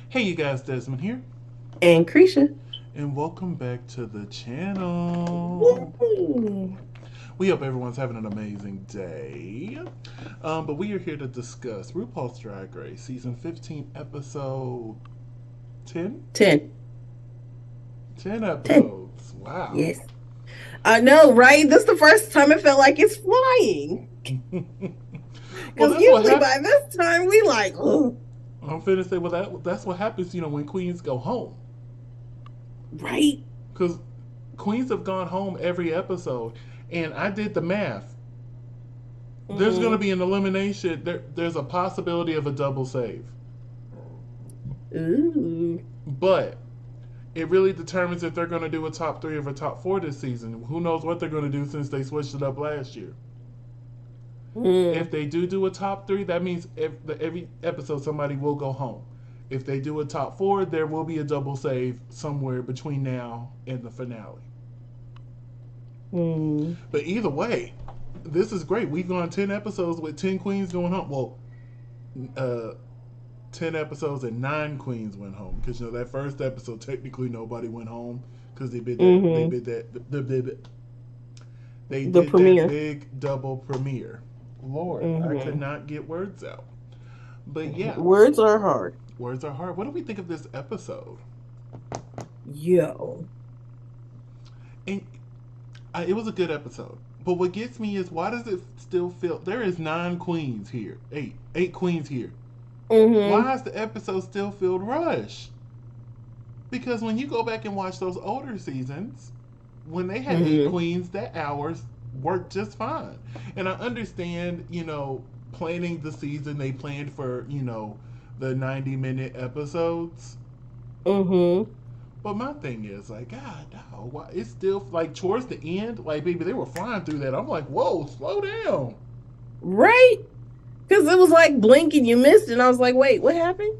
Hey you guys, Desmond here, And Cretia. and welcome back to the channel. Woo. We hope everyone's having an amazing day. But we are here to discuss RuPaul's Drag Race Season 15, Episode 10? 10. 10 10. episodes. Wow. Yes. I know, right? This is the first time it felt like it's flying. Well, Because that's what usually happened. by this time we like, oh, I'm finna say, well, that's what happens, when queens go home. right? Because queens have gone home every episode, and I did the math. There's going to Mm-hmm. be an elimination. There's a possibility of a double save. Ooh. But it really determines if they're going to do a top three or a top four this season. Who knows what they're going to do since they switched it up last year. If Mm. they do a top three, that means every episode somebody will go home. If they do a top four, there will be a double save somewhere between now and the finale. Mm. But either way, this is great. We've gone 10 episodes with 10 queens going home. Well, uh, 10 episodes and 9 queens went home because that first episode technically nobody went home because Mm-hmm. they The did that premiere. big double premiere. Lord, I could Mm-hmm. not get words out. But yeah, Words are hard. words are hard. What do we think of this episode? Yo. And it was a good episode. But what gets me is why does it still feel there is 9 queens here, eight queens here. Mm-hmm. Why is the episode still feel rushed? Because when you go back and watch those older seasons, when they had eight Mm-hmm. queens, that hours worked just fine. And I understand, planning the season, they planned for, the 90-minute episodes. Mm-hmm. But my thing is, like, God, no, why, it's still, like, towards the end, like, baby, they were flying through that. I'm like, whoa, slow down. Right? Because it was like blink and you missed it. And I was like, wait, what happened?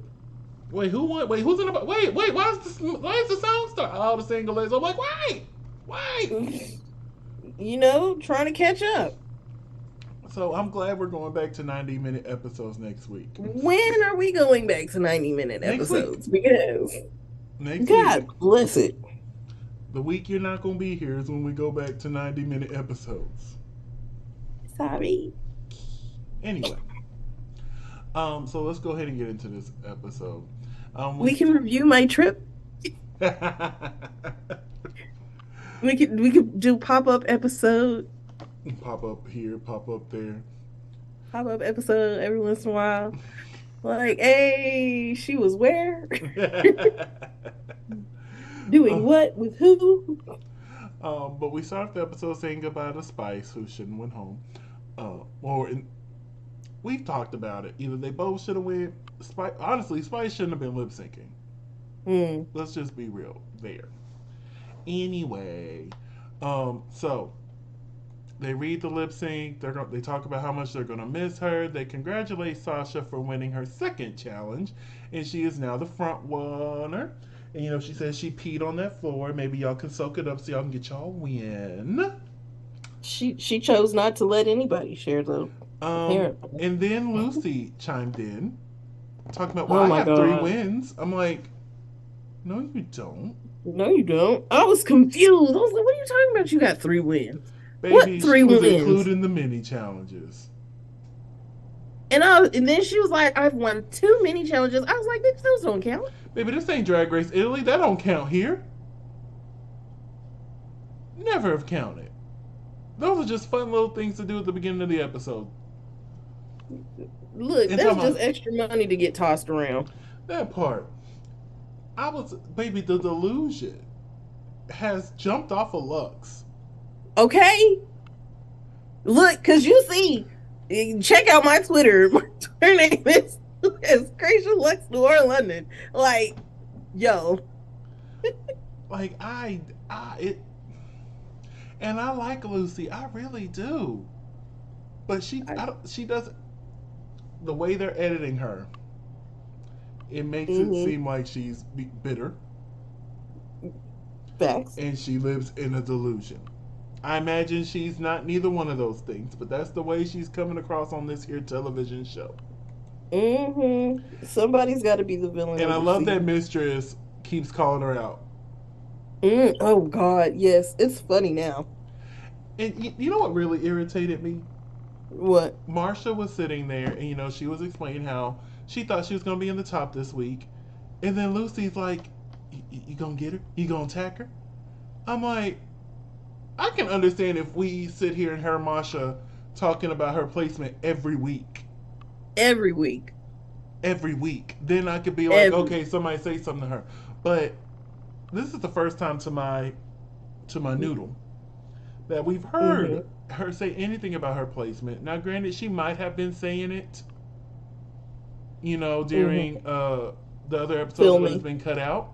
Wait, who won? Wait, who's in the, wait, why is the song start? All the single ladies. I'm like, wait. Trying to catch up. So I'm glad we're going back to 90-minute episodes next week. When are we going back to 90-minute Next week. episodes? Because Next week. God bless it. The week you're not going to be here is when we go back to 90-minute episodes. Sorry. Anyway, so let's go ahead and get into this episode. We We can review my trip. We could do pop-up episode. pop up here, pop up there. Pop-up episode every once in a while. Like, hey, she was where? Uh, Doing what with who? but we start the episode saying goodbye to Spice, who shouldn't went home. Or we've talked about it. Either they both should have went. Spice, honestly, Spice shouldn't have been lip syncing. Mm, Let's just be real there. Anyway, so they read the lip sync. They talk about how much they're gonna miss her. They congratulate Sasha for winning her second challenge, and she is now the front runner. And she says she peed on that floor. Maybe y'all can soak it up so y'all can get y'all win. she chose not to let anybody share though, Um, apparently. and then Lucy chimed in, talking about, well, Oh I my have 3 God. wins. I'm like, no, you don't. No, you don't. I was confused. I was like, what are you talking about? You got 3 wins. What Baby, three she was wins? including the mini challenges. And then she was like, I've won too many challenges. I was like, those don't count. Baby, this ain't Drag Race Italy. That don't count here. Never have counted. Those are just fun little things to do at the beginning of the episode. Look, And that's talking just about extra money to get tossed around. that part, baby, the delusion has jumped off of Lux. Okay? Look, because you see, check out my Twitter. My Twitter name is Cretia Lux Noir London. Like, yo, Like it, and I like Lucy, I really do. But I, she doesn't. The way they're editing her, it makes it mm-hmm, seem like she's bitter facts. and she lives in a delusion. I imagine she's not neither one of those things, but that's the way she's coming across on this here television show. Somebody's got to be the villain And of I the love that season. Mistress keeps calling her out. Oh God, yes, it's funny now. And you know what really irritated me? What? Marsha was sitting there, and she was explaining how she thought she was going to be in the top this week, and then Lucy's like, "You gonna get her? You gonna attack her?" I'm like, I can understand if we sit here and hear Marsha talking about her placement Every week, every week. Then I could be like, every. okay, somebody say something to her. But this is the first time to my noodle that we've heard Mm-hmm. her say anything about her placement. Now, granted, she might have been saying it, during Mm-hmm. the other episodes that has Filming. been cut out.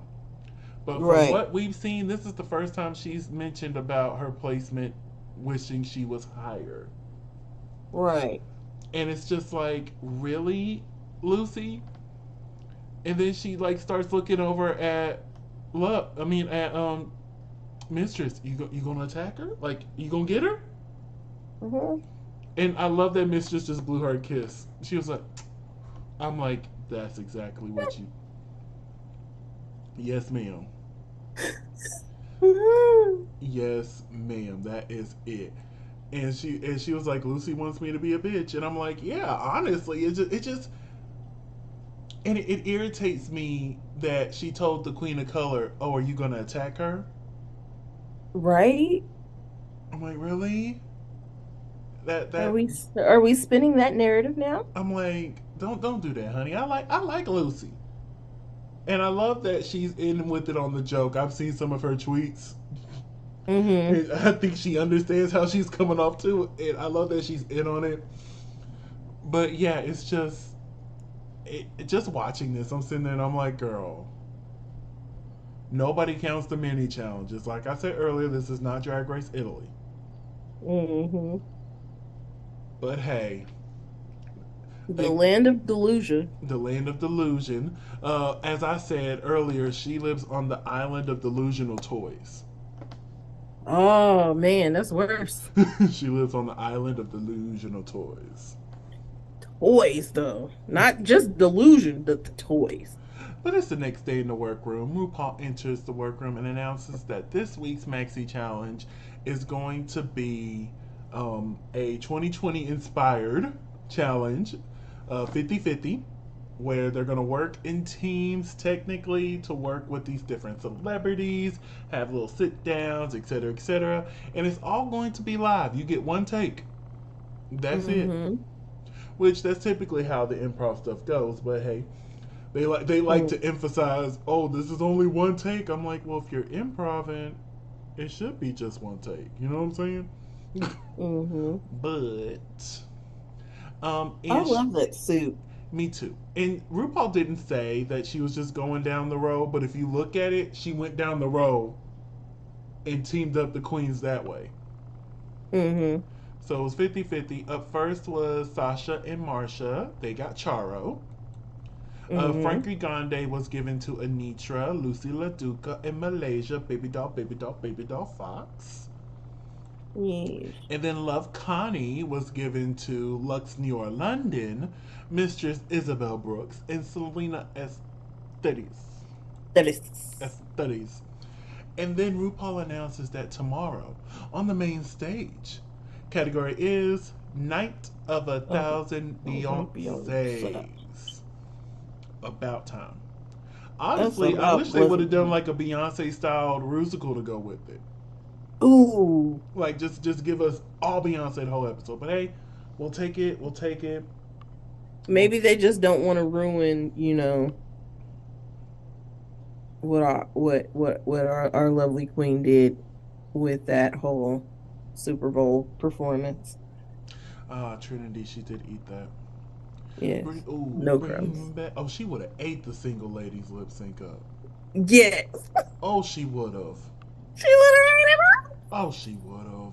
But from Right. what we've seen, this is the first time she's mentioned about her placement, wishing she was higher. Right. And it's just like, really, Lucy? And then she like starts looking over at love. I mean, at Mistress. You gonna attack her? Like, you gonna get her? Mm-hmm. And I love that Mistress just blew her a kiss. She was like, I'm like, that's exactly what you. Yes, ma'am. Yes, ma'am. That is it. And she was like, Lucy wants me to be a bitch, and I'm like, yeah, honestly, it just and it irritates me that she told the Queen of Color, "Oh, are you gonna attack her?" Right? I'm like, really? That Are that we are we spinning that narrative now? I'm like, don't do that, honey. I like Lucy, and I love that she's in with it on the joke. I've seen some of her tweets, Mm-hmm. and I think she understands how she's coming off too. And I love that she's in on it. But yeah, it's just watching this. I'm sitting there and I'm like, girl, nobody counts the mini challenges. Like I said earlier, this is not Drag Race Italy. Mm-hmm. But hey, The like, land of delusion. the land of delusion. As I said earlier, she lives on the island of delusional toys. Oh man, that's worse. She lives on the island of delusional toys. Toys though. Not just delusion, the toys. But it's the next day in the workroom. RuPaul enters the workroom and announces that this week's Maxi Challenge is going to be a 2020 inspired challenge, 50/50, where they're going to work in teams technically to work with these different celebrities, have little sit downs, etc., etc. And it's all going to be live. You get one take. That's it. Mm-hmm. Which that's typically how the improv stuff goes, but hey, they like to emphasize, oh, this is only one take. I'm like, well, if you're improving, it should be just one take. You know what I'm saying? Mm-hmm. But I and love that suit. me too. And RuPaul didn't say that she was just going down the road, but if you look at it, she went down the road and teamed up the queens that way. Mm-hmm. So it was 50/50. Up first was Sasha and Marsha. They got Charo. Mm-hmm. Frankie Grande was given to Anitra, Lucy LaDuca, and Malaysia, Baby Doll, Baby Doll, Baby Doll Fox. Yes. And then Love Connie was given to Lux New York London, Mistress Isabel Brooks, and Selena Estes. That is. Estes. And then RuPaul announces that tomorrow on the main stage, category is Night of a Oh, Thousand Beyonce. Beyoncés. About time. That's Honestly, I about wish they would have done wasn't. like a Beyonce styled musical to go with it. Ooh. Like just give us all Beyonce the whole episode. But hey, we'll take it. We'll take it. We'll Maybe they just don't want to ruin, what our lovely queen did with that whole Super Bowl performance. Trinity, she did eat that. Yes. No Bring crumbs. back. Oh, she would have ate the single ladies lip sync up. Yes. Oh, she would have. She literally. Oh, she would have.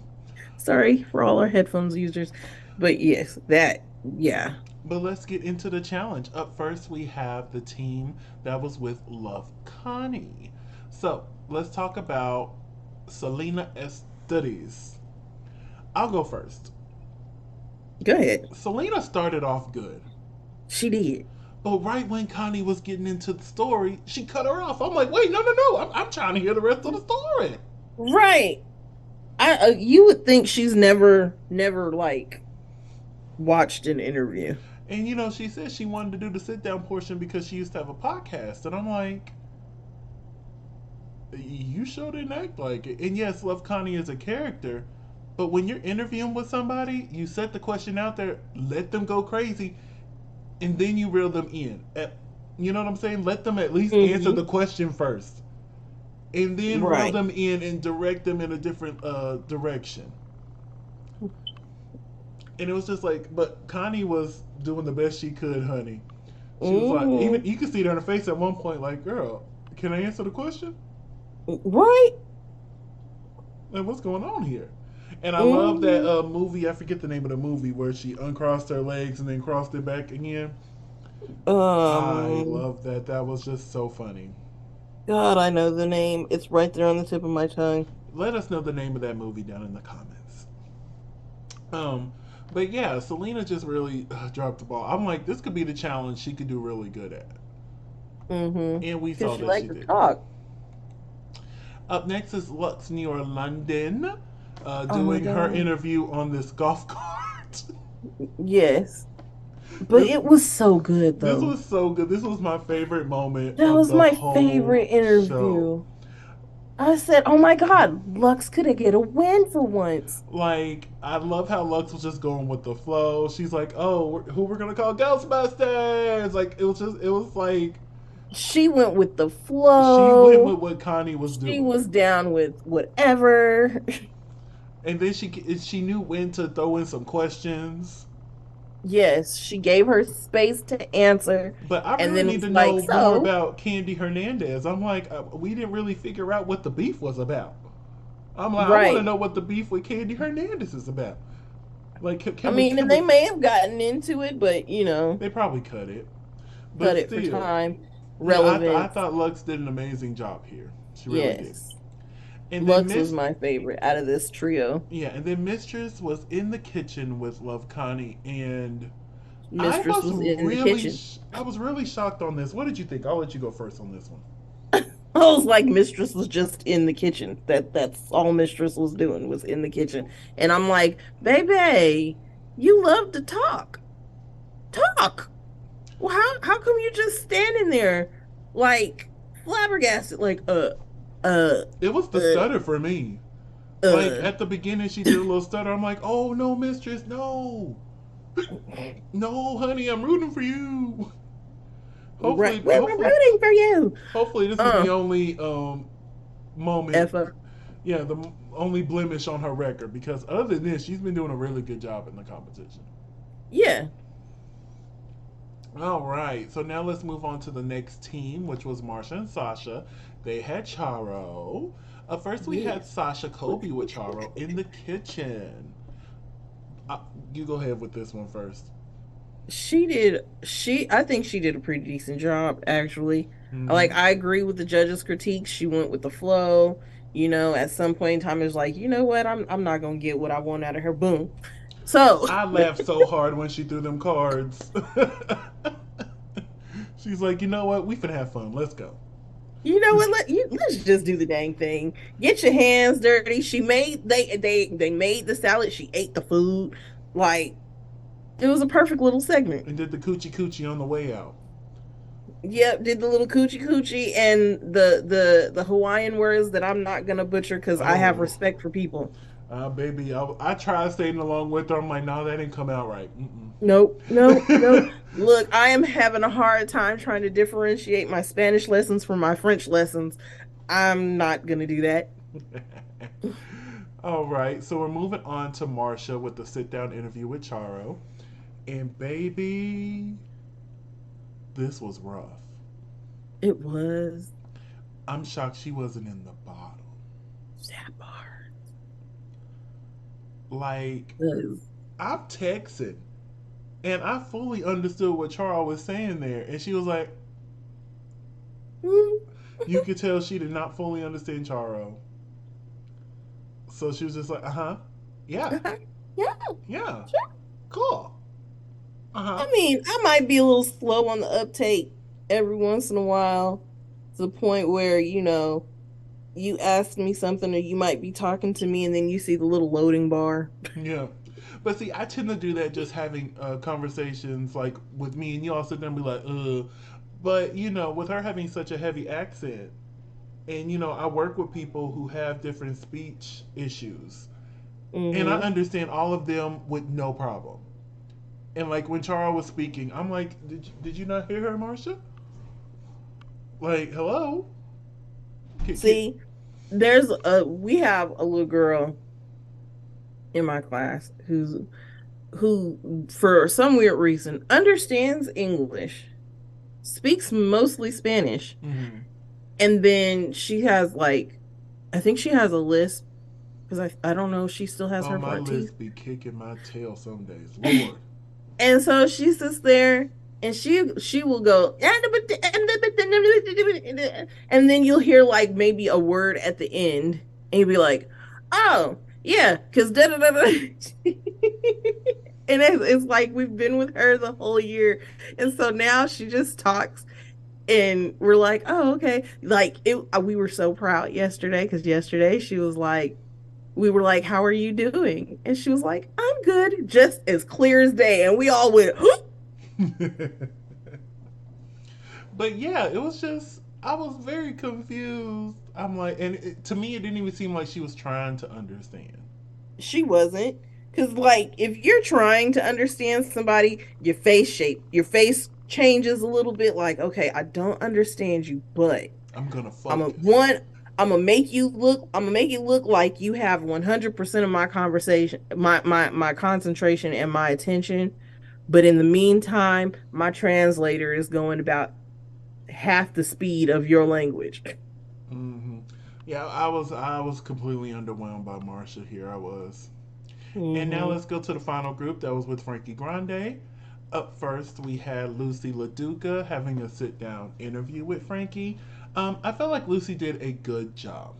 Sorry for all our headphones users. But yes, that, yeah. But let's get into the challenge. Up first, we have the team that was with Love Connie. So let's talk about Selena Estes. I'll go first. Go ahead. Selena started off good. She did. But right when Connie was getting into the story, she cut her off. I'm like, wait, no, no, no. I'm trying to hear the rest of the story. Right. I you would think she's never like watched an interview. And she said she wanted to do the sit down portion because she used to have a podcast. And I'm like, you sure didn't act like it. And yes, Love Connie is a character, but when you're interviewing with somebody, you set the question out there, let them go crazy, and then you reel them in. You know what I'm saying? Let them at least answer Hmm. the question first, and then reel Right. them in and direct them in a different direction. And it was just like, but Connie was doing the best she could, honey. She was like, even Hmm. you could see it on her face at one point, like, girl, can I answer the question? Right. Like, what's going on here? And I love that Hmm. movie. I forget the name of the movie where she uncrossed her legs and then crossed it back again. I Um. love that. That was just so funny. God, I know the name. It's right there on the tip of my tongue. Let us know the name of that movie down in the comments. Um, but yeah, Selena just really dropped the ball. I'm like, this could be the challenge she could do really good at, Mm-hmm. and we Because saw she that she liked to did. talk. Up next is Lux Near London, Oh my doing her God. interview on this golf cart. Yes. But this it was so good This though. was so good. This was my favorite moment That of was the my whole favorite show. interview. I said, "Oh my God, Lux could have get a win for once." Like, I love how Lux was just going with the flow. She's like, "Oh, who we're gonna call Ghostbusters?" Like, it was like She went with the she went with flow. what Connie was She doing, was down with whatever. and then she knew when to throw in some questions. Yes, she gave her space to answer, But I and really then need was to like, know more "So, about Candy Hernandez. I'm like, we didn't really figure out what the beef was about. I'm like, I want to right." know what the beef with Candy Hernandez is about. Like, I can we? mean, Can and we? they may have gotten into it, but They probably cut it, cut but it for still, time, yeah. I relevance. thought Lux did an amazing job here. She really did. Yes. And then Lux was Miss, my favorite out of this trio. yeah, and then Mistress was in the kitchen with Love Connie, and Mistress was in the kitchen. I was really shocked on this. What did you think? I'll let you go first on this one. I was like, Mistress was just in the kitchen. That's all Mistress was doing was in the kitchen. And I'm like, baby, you love to talk. Talk. Well, how come you just standing there like flabbergasted, like uh It was the uh stutter for me. Like uh at the beginning, she did a little stutter. I'm like, oh no, Mistress, no, no, honey, I'm rooting for you. right. Hopefully, We were hopefully, rooting for you. hopefully, this is Uh the only moment, Effa. yeah, the only blemish on her record, because other than this, she's been doing a really good job in the competition. Yeah. All right, so now let's move on to the next team, which was Marsha and Sasha. They had Charo. First, we had Yes. Sasha Kobe with Charo in the kitchen. Uh, you go ahead with this one first. I think she did a pretty decent job actually. Mm-hmm. Like I agree with the judges' critiques. She went with the flow. At some point in time, it was like, you know what? I'm not gonna get what I want out of her. Boom. So, I laughed so hard when she threw them cards. She's like, you know what? We finna have fun. Let's go. you know what? Let's just do the dang thing. Get your hands dirty. They made the salad. She ate the food. Like it was a perfect little segment. And did the coochie coochie on the way out. Yep, did the little coochie coochie and the Hawaiian words that I'm not gonna butcher because I have Oh, respect for people. baby, I tried staying along with her. I'm like, no, that didn't come out right. Nope, nope, nope. Look, I am having a hard time trying to differentiate my Spanish lessons from my French lessons. I'm not gonna do that. All right, so we're moving on to Marsha with the sit down interview with Charo. And baby, this was rough. It was I'm shocked she wasn't in the bottom. that part. Like, 'Cause- I'm texting, and I fully understood what Charo was saying there. And she was like, Hmm. you could tell she did not fully understand Charo. So she was just like, uh huh, yeah, Yeah, yeah, sure. cool. Uh huh. I mean, I might be a little slow on the uptake every once in a while to the point where, you ask me something or you might be talking to me and then you see the little loading bar. Yeah. But see, I tend to do that just having conversations like with me, and you all sit there and be like, ugh. But, with her having such a heavy accent, and, I work with people who have different speech issues, and I Mm-hmm. understand all of them with no problem. And, like, when Charles was speaking, I'm like, did you not hear her, Marcia? Like, hello? Kid. See, we have a little girl in my class who for some weird reason understands English, speaks mostly Spanish, Mm-hmm. and then she has like I think she has a lisp because I don't know if she still has Oh, her my front teeth. list be kicking my tail some days. Lord. And so she sits there and she will go and then you'll hear like maybe a word at the end and you'll be like, oh yeah, because da da da da. And it's like we've been with her the whole year. And so now she just talks and we're like, oh, okay. Like we were so proud yesterday because yesterday she was like, we were like, how are you doing? And she was like, I'm good, just as clear as day. And we all went, But yeah, it was just I was very confused. I'm like, and to me, it didn't even seem like she was trying to understand. she wasn't. Because, like, if you're trying to understand somebody, your face changes a little bit. Like, okay, I don't understand you, but I'm gonna I'm a focus. one. I'm gonna make you look like you have 100% of my conversation, my concentration and my attention. But in the meantime, my translator is going about half the speed of your language. Hmm. Yeah, I was completely underwhelmed by Marsha here. I was. And now Mm-hmm. let's go to the final group that was with Frankie Grande. Up first, we had Lucy LaDuca having a sit down interview with Frankie. I felt like Lucy did a good job.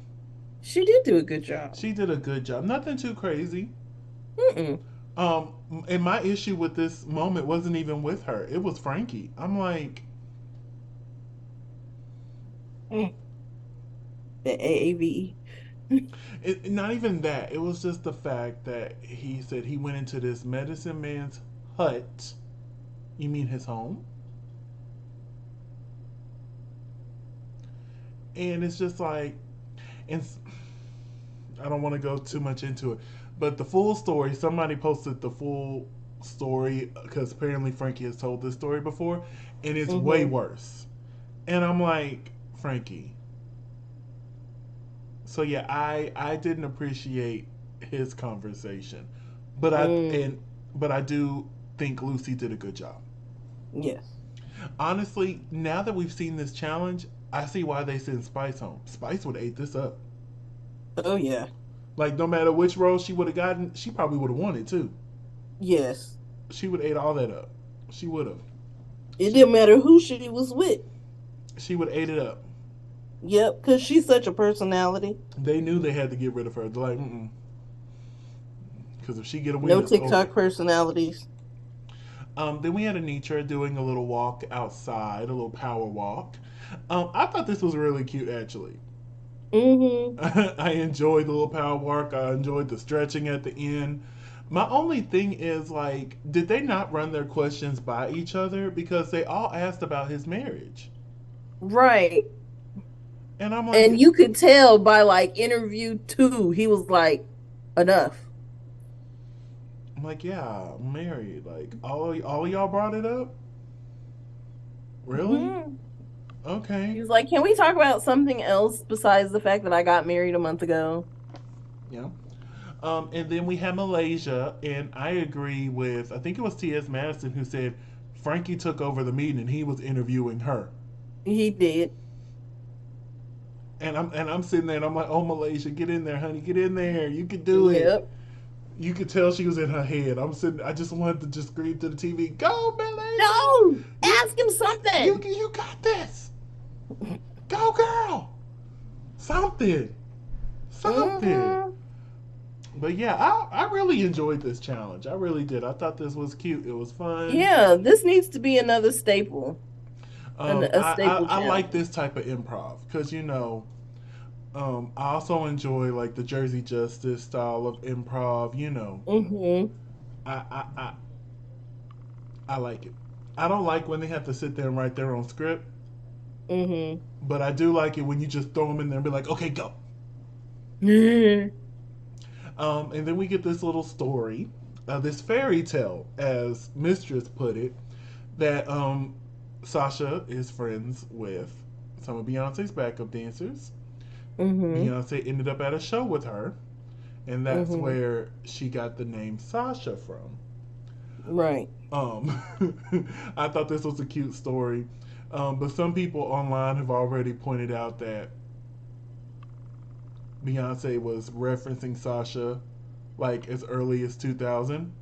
She did do a good job. She did a good job. Nothing too crazy. Mm-mm. Um, and my issue with this moment wasn't even with her. It was Frankie. I'm like, Mm. The AAVE. not even that. It was just the fact that he said he went into this medicine man's hut. You mean his home? And it's just like, and I don't want to go too much into it, but the full story. Somebody posted the full story because apparently Frankie has told this story before, and it's way Mm-hmm. worse. And I'm like, Frankie, so yeah, I didn't appreciate his conversation, but I Mm. and but I do think Lucy did a good job. Yes. Honestly, now that we've seen this challenge, I see why they sent Spice home. Spice would have ate this up. Oh yeah. Like no matter which role she would have gotten, she probably would have won it too. Yes. She would have ate all that up. She would have. It She didn't matter who she was with. she would have ate it up. Yep, because she's such a personality. They knew they had to get rid of her. They're like, because if she get a win, No it's over. TikTok personalities. Then we had Anitra doing a little walk outside, a little power walk. I thought this was really cute, actually. Mm-hmm. I enjoyed the little power walk. I enjoyed the stretching at the end. My only thing is, like, did they not run their questions by each other? Because they all asked about his marriage. Right. And I'm like, And you could tell by like interview two, he was like, enough. yeah, I'm married. Like, all of y'all brought it up? Really? Mm-hmm. He Okay. was like, can we talk about something else besides the fact that I got married a month ago? Yeah. And then we had Malaysia, and I agree with, I think it was T.S. Madison who said Frankie took over the meeting and he was interviewing her. He did. And I'm sitting there and I'm like, oh Malaysia, get in there, honey, get in there. You could do it. Yep. You could tell she was in her head. I'm sitting. I just wanted to just scream to the TV, "Go, Malaysia! No, You, ask him you, something. you got this! Go, girl! Something, something." Mm-hmm. But yeah, I really enjoyed this challenge. I really did. I thought this was cute. It was fun. Yeah, this needs to be another staple, a staple I like challenge. this type of improv because I also enjoy like the Jersey Justice style of improv. Mm-hmm. I I I, I like it. I don't like when they have to sit there and write their own script, Mm-hmm. but I do like it when you just throw them in there and be like, okay, go. And then we get this little story, this fairy tale, as Mistress put it, that Sasha is friends with some of Beyonce's backup dancers. Mm-hmm. Beyonce ended up at a show with her, and that's Mm-hmm. where she got the name Sasha from. Right. Um, I thought this was a cute story, but some people online have already pointed out that Beyonce was referencing Sasha like as early as 2000.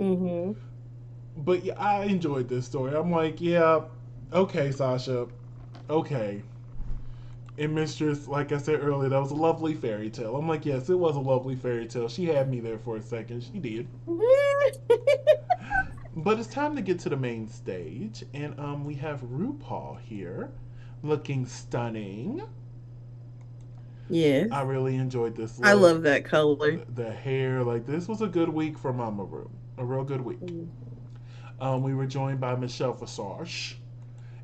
Mm-hmm. But yeah, I enjoyed this story. I'm like, yeah, okay, Sasha, okay. And Mistress, like I said earlier, that was a lovely fairy tale. I'm like, yes, it was a lovely fairy tale. She had me there for a second. She did. But it's time to get to the main stage, and we have RuPaul here, looking stunning. I Yes. really enjoyed this I look. love that color. The hair, like this was a good week for Mama Ru, a real good week. We were joined by Michelle Visage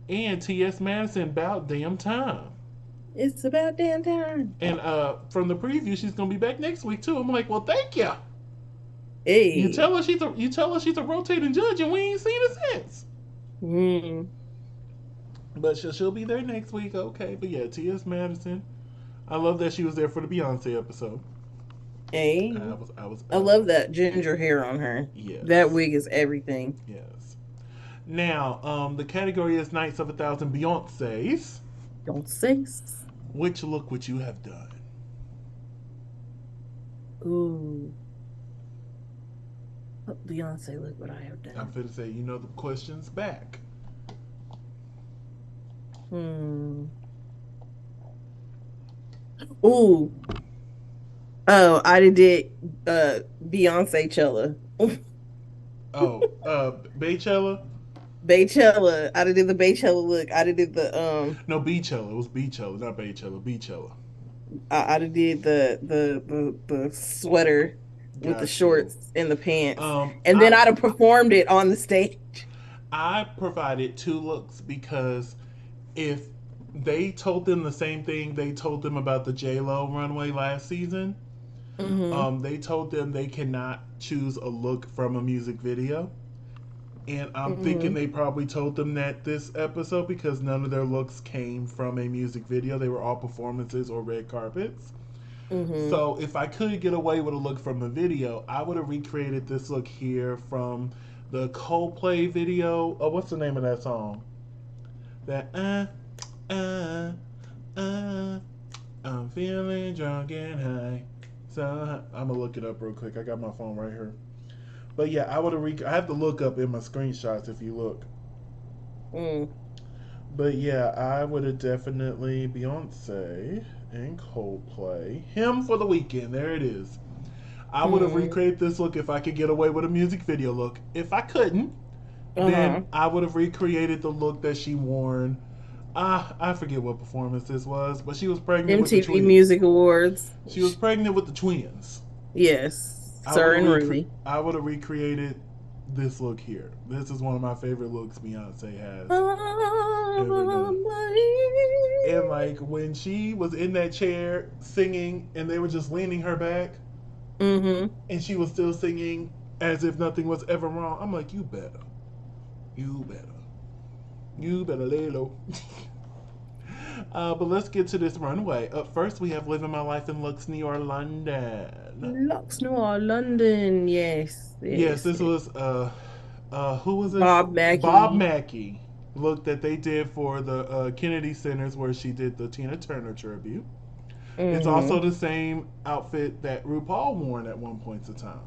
and T.S. Madison about damn time. It's about damn time. And from the preview, she's gonna be back next week too. I'm like, well, thank you. Hey. You tell her she's a rotating judge, and we ain't seen her since. Mm. But she'll be there next week, okay? But yeah, T.S. Madison. I love that she was there for the Beyonce episode. Hey. I I love that ginger hair on her. That yes, wig is everything. yes. Now, the category is Nights of a Thousand Beyonces. Don't say. Which look would you have done? Ooh. What Beyonce look what I have I'm done. going to say, the question's back. Hmm. Ooh. Oh, I did Beyonce Chella. Oh, Baychella? Baychella. I did the Baychella look. I did the No, Beachella. It was Beachella, not Baychella. Beachella. I did the sweater with the Got you. shorts and the pants. Um, And then I I'd have performed it on the stage. I provided two looks because if they told them the same thing they told them about the J Lo runway last season, Mm-hmm. they told them they cannot choose a look from a music video. And I'm thinking Mm-hmm. they probably told them that this episode because none of their looks came from a music video. They were all performances or red carpets. Mm-hmm. So if I could get away with a look from the video, I would have recreated this look here from the Coldplay video. Oh, what's the name of that song? That uh, uh, I'm feeling drunk and high. So I'm gonna look it up real quick. I got my phone right here. But yeah, I would have. I have to look up in my screenshots if you look. Mm. But yeah, I would have definitely Beyonce and Coldplay. Him for the weekend. There it is. I would have Mm. recreated this look if I could get away with a music video look. If I couldn't, then Uh-huh. I would have recreated the look that she worn. I forget what performance this was, but she was pregnant with the MTV twins. Music Awards. She was pregnant with the twins. Yes. Sir and Ruby. I would have recreated this look here. This is one of my favorite looks Beyonce has ever done. And like when she was in that chair singing and they were just leaning her back Mm-hmm. and she was still singing as if nothing was ever wrong, I'm like, you better, you better lay low. But let's get to this runway. Up first, we have Living My Life in Lux, New York, London. Lux Noir, London. Yes. Yes, Yes. this Yes. was who was this? Bob Bob Mackie. Mackey look that they did for the Kennedy Centers where she did the Tina Turner tribute. It's also Mm-hmm. the same outfit that RuPaul worn at one point in time.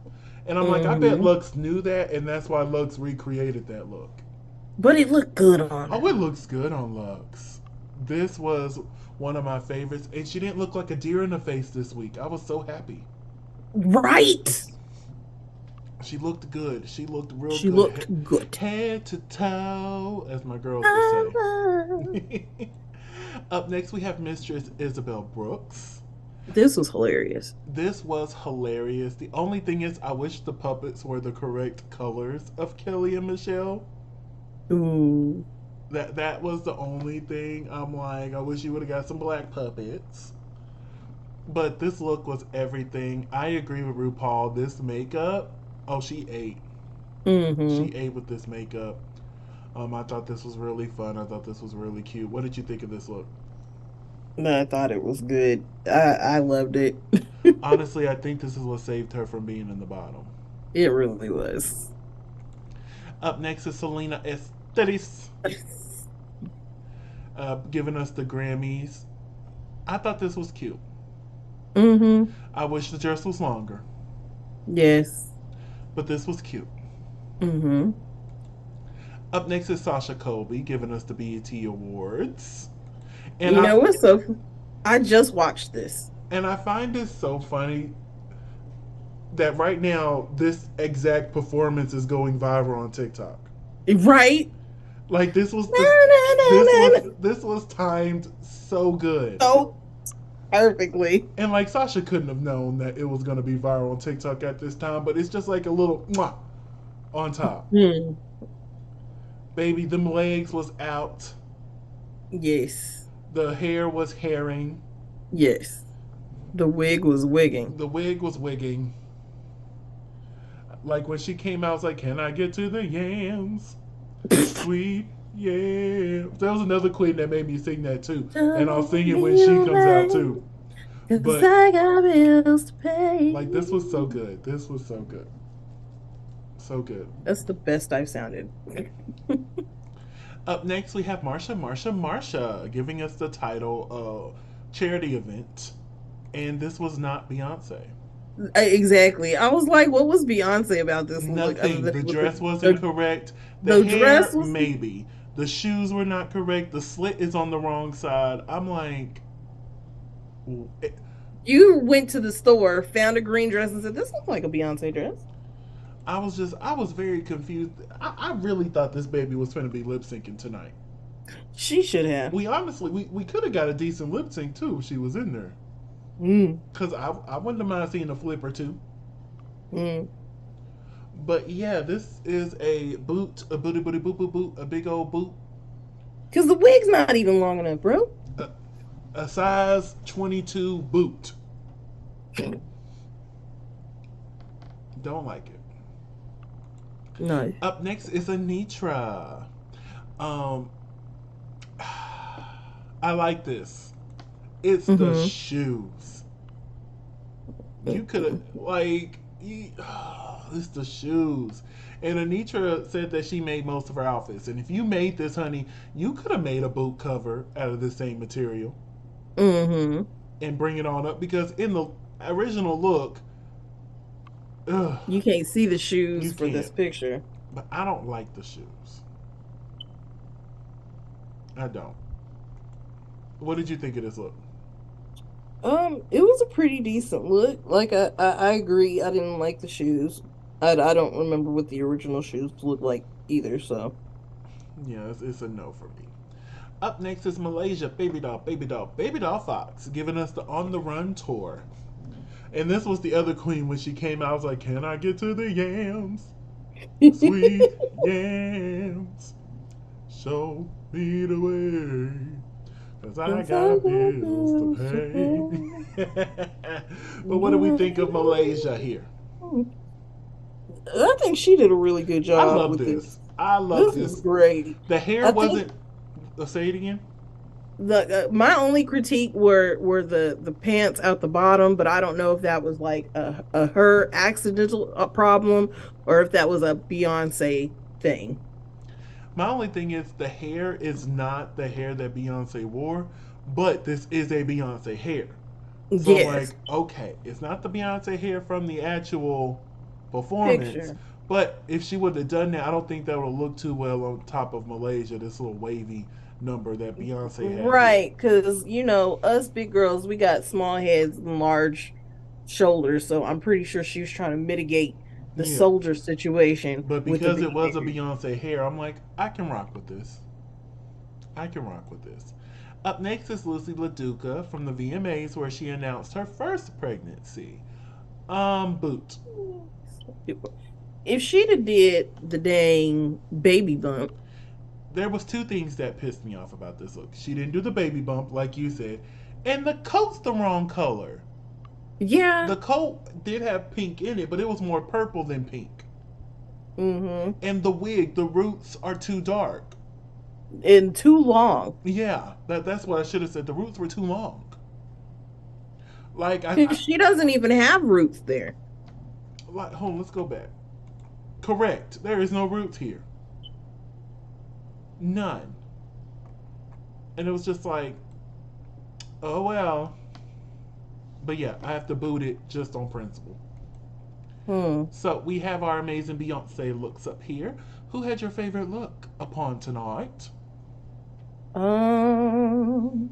And I'm like, I bet Mm-hmm. Lux knew that, and that's why Lux recreated that look. But it looked good on Oh, her. it looks good on Lux. This was one of my favorites, and she didn't look like a deer in the face this week. I was so happy. Right. She looked good. She looked real She good. looked good. Head to toe, as my girls would say. Up next, we have Mistress Isabel Brooks. This was hilarious. This was hilarious. The only thing is, I wish the puppets were the correct colors of Kelly and Michelle. Ooh. That was the only thing. I'm like, I wish you would have got some black puppets. But this look was everything. I agree with RuPaul. This makeup, oh, she ate. She Mm-hmm. ate with this makeup. I thought this was really fun. I thought this was really cute. What did you think of this look? I thought it was good. I loved it. Honestly, I think this is what saved her from being in the bottom. It really was. Up next is Selena Estetis, giving us the Grammys. I thought this was cute. Mm-hmm. I wish the dress was longer, Yes. but this was cute. Mm-hmm. Up next is Sasha Colby, giving us the BET Awards. And You I know what's so I just watched this. and I find this so funny that right now this exact performance is going viral on TikTok. Right? Like Na, na, na, na, na. this was timed so good. So perfectly. And like Sasha couldn't have known that it was going to be viral on TikTok at this time, but it's just like a little mwah on top. Hmm. Baby, them legs was out. Yes. The hair was hairing. Yes. The wig was wigging. The wig was wigging. Like when she came out, I was like, "Can I get to the yams? Sweet yams." There was another queen that made me sing that too, and I'll Show sing it when me she your comes out way, too. 'cause But I got bills to pay. like this was so good. This was so good. So good. That's the best I've sounded. Up next, we have Marsha, giving us the title charity event. And this was not Beyonce. Exactly. I was like, what was Beyonce about this look other Nothing. than The with dress wasn't the, correct. The the hair, dress was maybe. The shoes were not correct. The slit is on the wrong side. I'm like, you went to the store, found a green dress, and said, this looks like a Beyonce dress. I was very confused. I really thought this baby was going to be lip syncing tonight. She should have. We could have got a decent lip sync too if she was in there. Mm, Because I wouldn't have mind seeing a flip or two. mm. But yeah, this is a boot, a booty booty boot boot boot, a big old boot, Because the wig's not even long enough, bro. a, a size 22 boot. Don't like it. No. Up next is Anitra. Um, I like this. It's the Mm-hmm. shoes. You could have it's the shoes. And Anitra said that she made most of her outfits. And if you made this, honey, you could have made a boot cover out of the same material Mm-hmm. and bring it on up because in the original look, ugh, You can't see the shoes you for can't. this picture. But I don't like the shoes. I don't. What did you think of this look? It was a pretty decent look. Like I agree. I didn't like the shoes. I don't remember what the original shoes looked like either. So Yeah, it's a no for me. Up next is Malaysia, Baby Doll Fox, giving us the On the Run tour. And this was the other queen when she came out. I was like, "Can I get to the yams? Sweet yams. Show me the way. Cause I Cause I got got bills to bills to pay." pay. But what do we think of Malaysia here? I think she did a really good I job love with this. this. I love This is this. great. The hair I think wasn't. Say it again. the my only critique were the pants out the bottom, but I don't know if that was like a her accidental problem or if that was a Beyonce thing. My only thing is the hair is not the hair that Beyonce wore, but this is a Beyonce hair. So I'm like, Yes, okay, it's not the Beyonce hair from the actual performance, picture. but if she would have done that, I don't think that would have looked too well on top of Malaysia, this little wavy number that Beyonce had here. Right, because you know, us big girls, we got small heads and large shoulders, so I'm pretty sure she was trying to mitigate the Yeah. soldier situation But with the because it big was a hair. Beyonce hair, I'm like, I can rock with this. I can rock with this. Up next is Lucy LaDuca from the VMAs, where she announced her first pregnancy. Boot. If she'd have did the dang baby bump, There was two things that pissed me off about this look. She didn't do the baby bump, like you said, and the coat's the wrong color. yeah, The coat did have pink in it, but it was more purple than pink. mm-hmm, And the wig, the roots are too dark. and too long. Yeah, that's what I should have said. The roots were too long. Like I She doesn't even have roots there. like hold on, let's go back. Correct. There is no roots here. None. And it was just like, oh well. But yeah, I have to boot it just on principle. Hmm. So we have our amazing Beyonce looks up here. Who had your favorite look upon tonight? Um.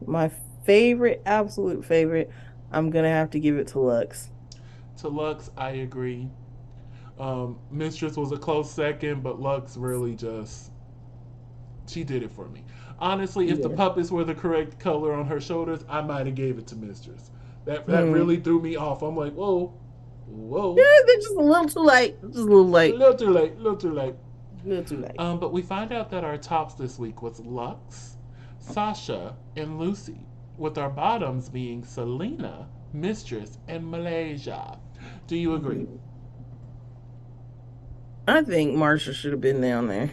My favorite, absolute favorite. I'm gonna have to give it to Lux. To Lux, I agree. Mistress was a close second, but Lux really just she did it for me. Honestly, if the Yeah. puppets were the correct color on her shoulders, I might have gave it to Mistress. That Mm. really threw me off. I'm like, whoa, Yeah, whoa, they're just a little too late. Just a little a late. little too late, a little too late. A little too late. But we find out that our tops this week was Lux, Sasha, and Lucy, with our bottoms being Selena, Mistress, and Malaysia. Do you agree? Mhm. I think Marsha should have been down there.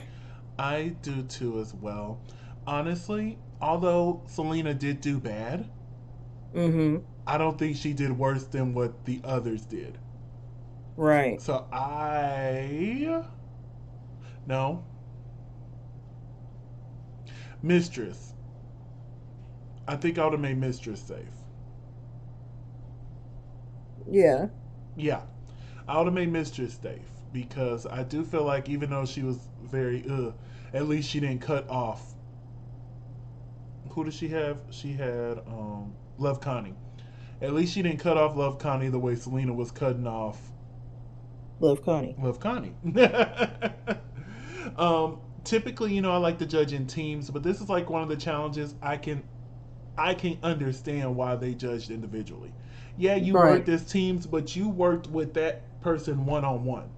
I do too as well. Honestly, although Selena did do bad, Mm-hmm. I don't think she did worse than what the others did. Right. So I no Mistress. I think I would have made Mistress safe. Yeah. Yeah, I would have made Mistress safe because I do feel like even though she was very at least she didn't cut off. Who does she have? She had Love Connie. At least she didn't cut off Love Connie the way Selena was cutting off Love Connie. Love Connie. Typically, I like to judge in teams, but this is like one of the challenges I can understand why they judged individually. Yeah, you Right. worked as teams, but you worked with that person one on one.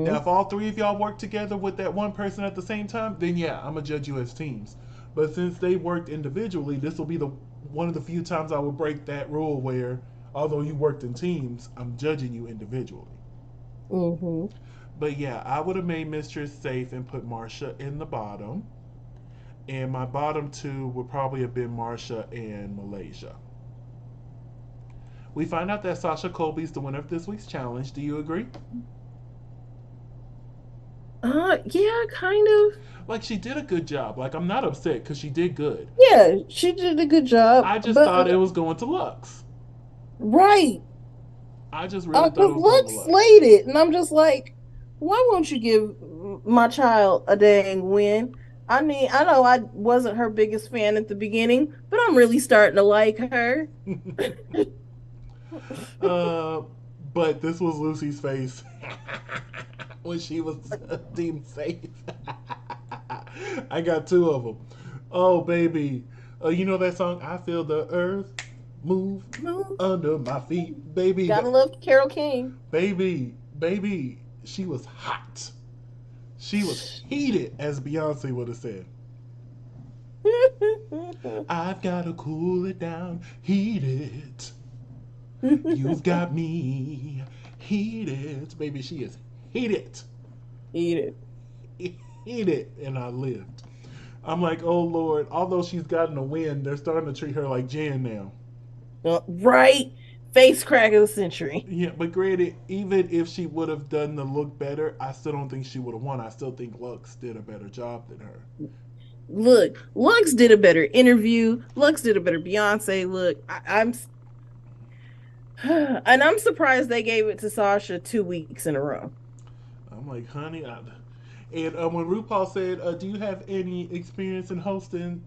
Now, Mm-hmm. if all three of y'all work together with that one person at the same time, then yeah, I'm gonna judge you as teams. But since they worked individually, this will be the one of the few times I will break that rule where, although you worked in teams, I'm judging you individually. Mm-hmm. But yeah, I would have made Mistress safe and put Marsha in the bottom. And my bottom two would probably have been Marsha and Malaysia. We find out that Sasha Colby's the winner of this week's challenge. Do you agree? Yeah, kind of. Like, she did a good job. Like, I'm not upset because she did good. Yeah, she did a good job. I just But thought it was going to Lux. right. I just really thought it Because was going to Lux Lux. slayed it. And I'm just like, why won't you give my child a dang win? I mean, I know I wasn't her biggest fan at the beginning, but I'm really starting to like her. uh, but this was Lucy's face when she was deemed safe. I got two of them. Oh, baby. You know that song, I Feel the Earth Move No, Under My Feet? Baby, gotta love Carol King. baby, she was hot. She was heated, as Beyonce would have said. I've got to cool it down, heat it. You've got me heated. Baby, she is heated. Eat it. Heated. And I lived. I'm like, oh Lord, although she's gotten a win, they're starting to treat her like Jan now. Right? Face crack of the century. Yeah, but granted, even if she would have done the look better, I still don't think she would have won. I still think Lux did a better job than her. Look, Lux did a better interview. Lux did a better Beyonce look. And I'm surprised they gave it to Sasha 2 weeks in a row. I'm like, honey, and when RuPaul said, "Do you have any experience in hosting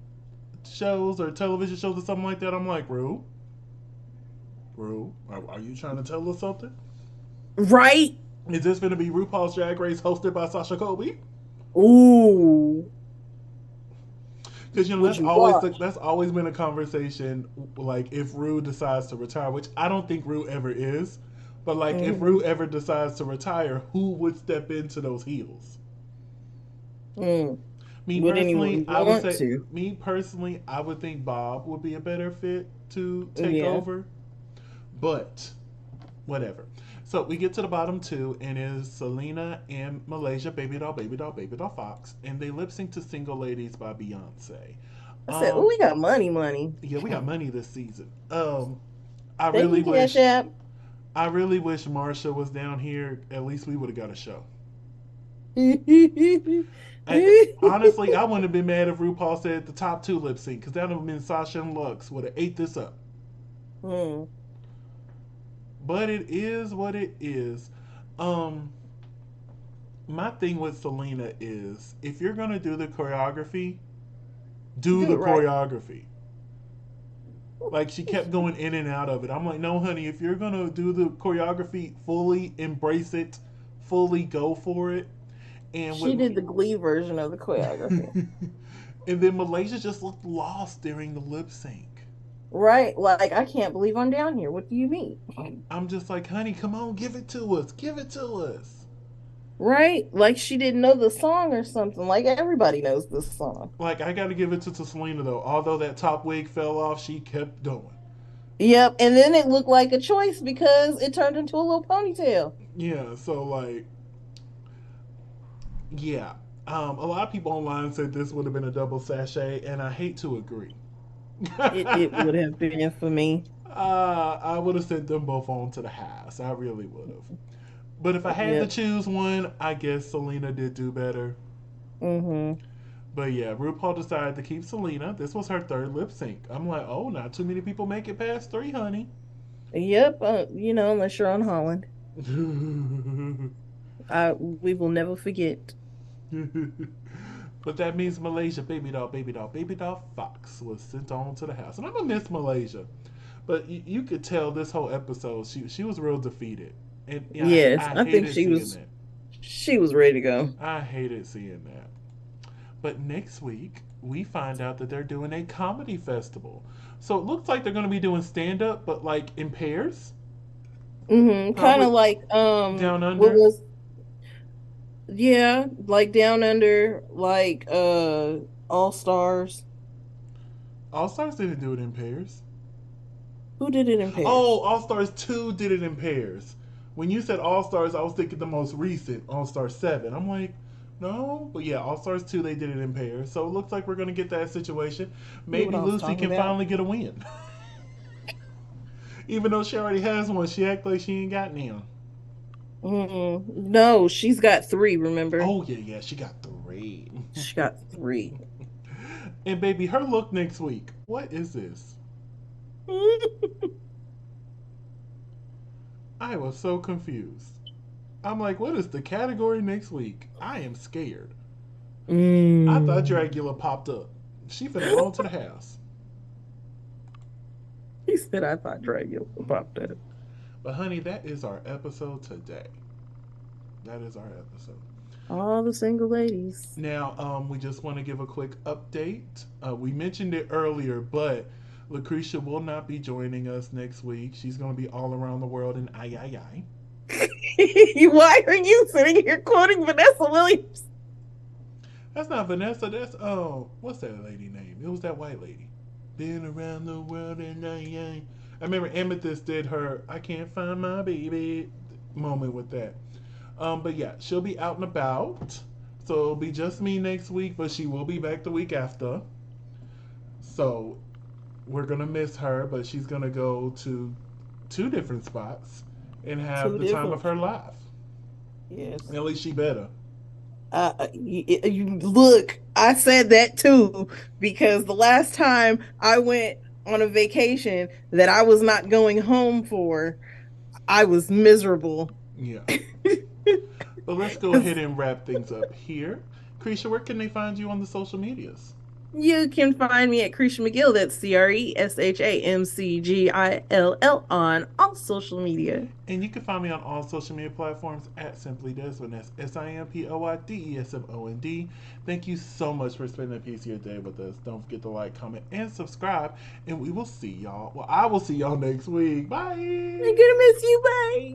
shows or television shows or something like that, I'm like, Rue, are you trying to tell us something? Right? Is this going to be RuPaul's Drag Race hosted by Sasha Colby? Ooh. Because Would you watch? that's always been a conversation. Like if Rue decides to retire, which I don't think Rue ever is, but like if Mm-hmm. Rue ever decides to retire, who would step into those heels? Mm. Me Would personally, anyone I would want say to? me personally, I would think Bob would be a better fit to take Yeah. over. But whatever. So we get to the bottom two, and is Selena and Malaysia, Baby Doll, Baby Doll, Baby Doll Fox, and they lip sync to Single Ladies by Beyonce. I said, "Oh, Um, we got money, money." yeah, we got money this season. I Thank really you, Cash wish, App. I really wish Marsha was down here. At least we would have got a show. I, honestly, I wouldn't have been mad if RuPaul said the top two lip sync because that would have been Sasha and Lux would have ate this up. Hmm. But it is what it is. Um, my thing with Selena is if you're gonna do the choreography, do Do the it right. choreography. Like she kept going in and out of it. I'm like, no, honey, if you're gonna do the choreography, fully embrace it, fully go for it. And She with did the Glee version of the choreography. and then Malaysia just looked lost during the lip sync. Right? Like, I can't believe I'm down here. What do you mean? I'm just like, honey, come on, give it to us, give it to us. Right? Like she didn't know the song or something. Like everybody knows this song. Like I got to give it to Selena though. Although that top wig fell off, she kept going. Yep. And then it looked like a choice because it turned into a little ponytail. Yeah, so like, yeah. A lot of people online said this would have been a double sachet, and I hate to agree. It would have been for me. I would have sent them both on to the house. I really would have. But if I had to Yep. choose one, I guess Selena did do better. Mm-hmm. But yeah, RuPaul decided to keep Selena. This was her third lip sync. I'm like, oh, not too many people make it past three, honey. Yep. Unless you're on Holland. We will never forget. But that means Malaysia, Baby Doll, Baby Doll, Baby Doll Fox was sent on to the house. And I'm going to miss Malaysia. But you could tell this whole episode, she was real defeated. And yeah, Yes, I I think hated seeing that. she was ready to go. I hated seeing that. But next week, we find out that they're doing a comedy festival. So it looks like they're going to be doing stand up, but like in pairs. Mm-hmm. Kind Probably of like down what under. was yeah, like Down Under, like All Stars. All Stars didn't do it in pairs. Who did it in Oh, pairs? All Stars 2 did it in pairs. When you said All Stars, I was thinking the most recent, All Star 7. I'm like, no. But yeah, All Stars 2, they did it in pairs. So it looks like we're going to get that situation. See what Maybe I was Lucy talking can about? finally get a win. Even though she already has one, she act like she ain't got none. Mm-mm. No, she's got three, remember? Oh, yeah, yeah, she got three. She got three. And baby, her look next week. What is this? I was so confused. I'm like, what is the category next week? I am scared. I thought Mm. Dracula popped up. She finna roll to the house. He said I thought Dracula popped up. But honey, that is our episode today. That is our episode. All the single ladies. Now, we just want to give a quick update. We mentioned it earlier, but LaCresha will not be joining us next week. She's going to be all around the world in I. Why are you sitting here quoting Vanessa Williams? That's not Vanessa. That's what's that lady name? It was that white lady. Been around the world in I. I remember Amethyst did her "I can't find my baby" moment with that. But yeah, she'll be out and about. So it'll be just me next week, but she will be back the week after. So we're gonna miss her, but she's gonna go to two different spots and have Two the time of different. her life. Yes. At least she better. Look, I said that too because the last time I went on a vacation that I was not going home for, I was miserable. Yeah. But let's go ahead and wrap things up here. Krisha, where can they find you on the social medias? You can find me at Cresha McGill. That's CRESHAMCGILL on all social media. And you can find me on all social media platforms at Simply Desmond. That's SIMPLYDESMOND. Thank you so much for spending a piece of your day with us. Don't forget to like, comment, and subscribe. And we will see y'all. Well, I will see y'all next week. I'm Bye. gonna miss you. Bye.